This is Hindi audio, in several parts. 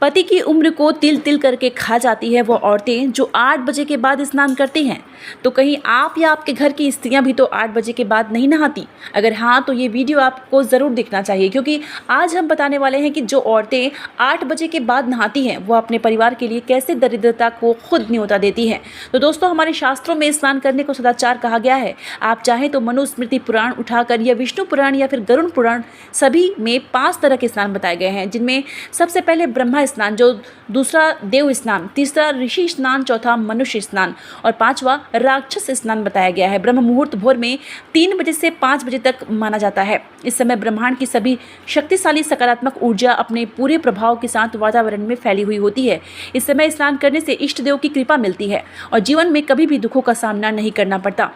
पति की उम्र को तिल तिल करके खा जाती है वो औरतें जो 8 बजे के बाद स्नान करती हैं। तो कहीं आप या आपके घर की स्त्रियां भी तो 8 बजे के बाद नहीं नहाती? अगर हाँ, तो ये वीडियो आपको ज़रूर देखना चाहिए, क्योंकि आज हम बताने वाले हैं कि जो औरतें 8 बजे के बाद नहाती हैं वो अपने परिवार के लिए कैसे दरिद्रता को खुद न्योता देती हैं। तो दोस्तों, हमारे शास्त्रों में स्नान करने को सदाचार कहा गया है। आप चाहें तो मनुस्मृति पुराण उठाकर या विष्णु पुराण या फिर गरुड़ पुराण, सभी में 5 तरह के स्नान बताए गए हैं, जिनमें सबसे पहले ब्रह्मा स्नान, जो दूसरा देव स्नान, तीसरा ऋषि स्नान, चौथा मनुष्य स्नान और 5वां राक्षस स्नान बताया गया है। ब्रह्म मुहूर्त भोर में 3 बजे से 5 बजे तक माना जाता है। इस समय ब्रह्मांड की सभी शक्तिशाली सकारात्मक ऊर्जा अपने पूरे प्रभाव के साथ वातावरण में फैली हुई होती है। इस समय स्नान करने से इष्ट देव की कृपा मिलती है और जीवन में कभी भी दुखों का सामना नहीं करना पड़ता।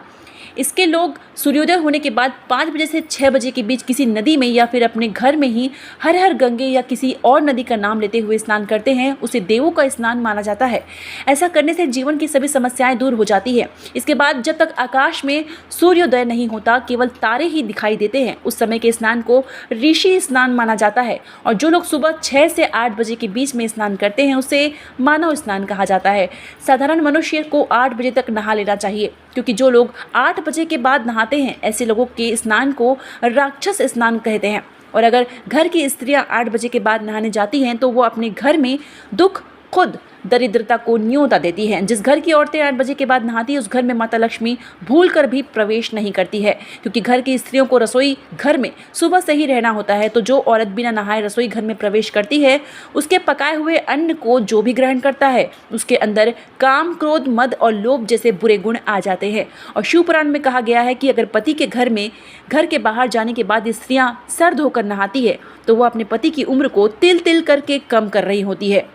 इसके लोग सूर्योदय होने के बाद 5 बजे से 6 बजे के बीच किसी नदी में या फिर अपने घर में ही हर हर गंगे या किसी और नदी का नाम लेते हुए स्नान करते हैं। उसे देवों का स्नान माना जाता है। ऐसा करने से जीवन की सभी समस्याएं दूर हो जाती है। इसके बाद जब तक आकाश में सूर्योदय नहीं होता, केवल तारे ही दिखाई देते हैं, उस समय के स्नान को ऋषि स्नान माना जाता है। और जो लोग सुबह 6 से 8 बजे के बीच में स्नान करते हैं उसे मानव स्नान कहा जाता है। साधारण मनुष्य को 8 बजे तक नहा लेना चाहिए, क्योंकि जो लोग 8 बजे के बाद नहाते हैं ऐसे लोगों के स्नान को राक्षस स्नान कहते हैं। और अगर घर की स्त्रियां 8 बजे के बाद नहाने जाती हैं तो वो अपने घर में दुख, खुद दरिद्रता को न्योता देती है। जिस घर की औरतें 8 बजे के बाद नहाती है उस घर में माता लक्ष्मी भूल कर भी प्रवेश नहीं करती है, क्योंकि घर की स्त्रियों को रसोई घर में सुबह से ही रहना होता है। तो जो औरत बिना नहाए रसोई घर में प्रवेश करती है, उसके पकाए हुए अन्न को जो भी ग्रहण करता है उसके अंदर काम, क्रोध, मद और लोभ जैसे बुरे गुण आ जाते हैं। और शिव पुराण में कहा गया है कि अगर पति के घर के बाहर जाने के बाद स्त्रियां सर धोकर नहाती है तो वो अपने पति की उम्र को तिल तिल करके कम कर रही होती है।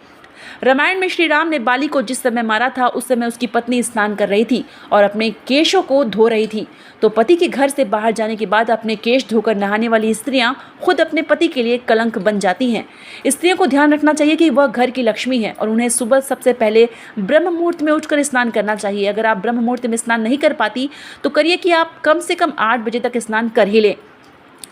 रामायण में श्री राम ने बाली को जिस समय मारा था उस समय उसकी पत्नी स्नान कर रही थी और अपने केशों को धो रही थी। तो पति के घर से बाहर जाने के बाद अपने केश धोकर नहाने वाली स्त्रियां खुद अपने पति के लिए कलंक बन जाती हैं। स्त्रियों को ध्यान रखना चाहिए कि वह घर की लक्ष्मी है और उन्हें सुबह सबसे पहले ब्रह्म मुहूर्त में उठकर स्नान करना चाहिए। अगर आप ब्रह्म मुहूर्त में स्नान नहीं कर पाती तो करिए कि आप कम से कम 8 बजे तक स्नान कर ही लें,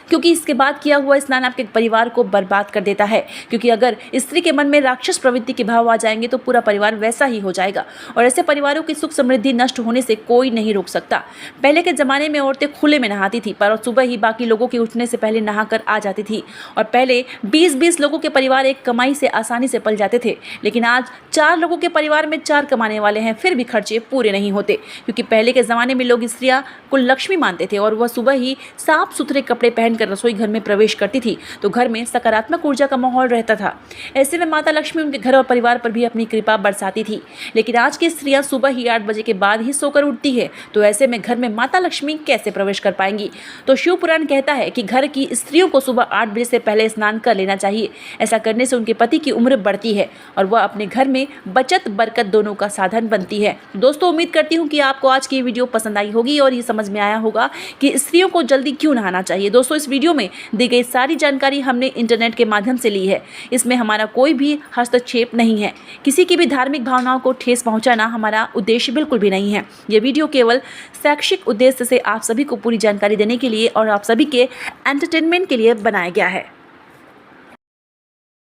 क्योंकि इसके बाद किया हुआ स्नान आपके परिवार को बर्बाद कर देता है। क्योंकि अगर स्त्री के मन में राक्षस प्रवृत्ति के भाव आ जाएंगे तो पूरा परिवार वैसा ही हो जाएगा और ऐसे परिवारों की सुख समृद्धि नष्ट होने से कोई नहीं रोक सकता। पहले के ज़माने में औरतें खुले में नहाती थी, पर सुबह ही बाकी लोगों के उठने से पहले नहाकर आ जाती थी। और पहले 20-20 लोगों के परिवार एक कमाई से आसानी से पल जाते थे, लेकिन आज 4 लोगों के परिवार में 4 कमाने वाले हैं, फिर भी खर्चे पूरे नहीं होते। क्योंकि पहले के ज़माने में लोग स्त्रियाँ को लक्ष्मी मानते थे और वह सुबह ही साफ सुथरे कपड़े पहन रसोई घर में प्रवेश करती थी, तो घर में सकारात्मक ऊर्जा का माहौल रहता था। ऐसे में माता लक्ष्मी उनके घर और परिवार पर भी अपनी कृपा बरसाती थी। लेकिन आज की स्त्रियां सुबह ही 8 बजे के बाद ही सोकर उठती है, तो ऐसे में घर में माता लक्ष्मी कैसे प्रवेश कर पाएंगी? तो शिव पुराण कहता है कि घर की स्त्रियों को सुबह 8 बजे से पहले स्नान कर लेना चाहिए। ऐसा करने से उनके पति की उम्र बढ़ती है और वह अपने घर में बचत, बरकत दोनों का साधन बनती है। दोस्तों, उम्मीद करती हूँ कि आपको आज की वीडियो पसंद आई होगी और ये समझ में आया होगा कि स्त्रियों को जल्दी क्यों नहाना चाहिए। दोस्तों, इस वीडियो में दी गई सारी जानकारी हमने इंटरनेट के माध्यम से ली है। इसमें हमारा कोई भी हस्तक्षेप नहीं है। किसी की भी धार्मिक भावनाओं को ठेस पहुंचाना हमारा उद्देश्य बिल्कुल भी नहीं है। यह वीडियो केवल शैक्षिक उद्देश्य से आप सभी को पूरी जानकारी देने के लिए और आप सभी के एंटरटेनमेंट के लिए बनाया गया है।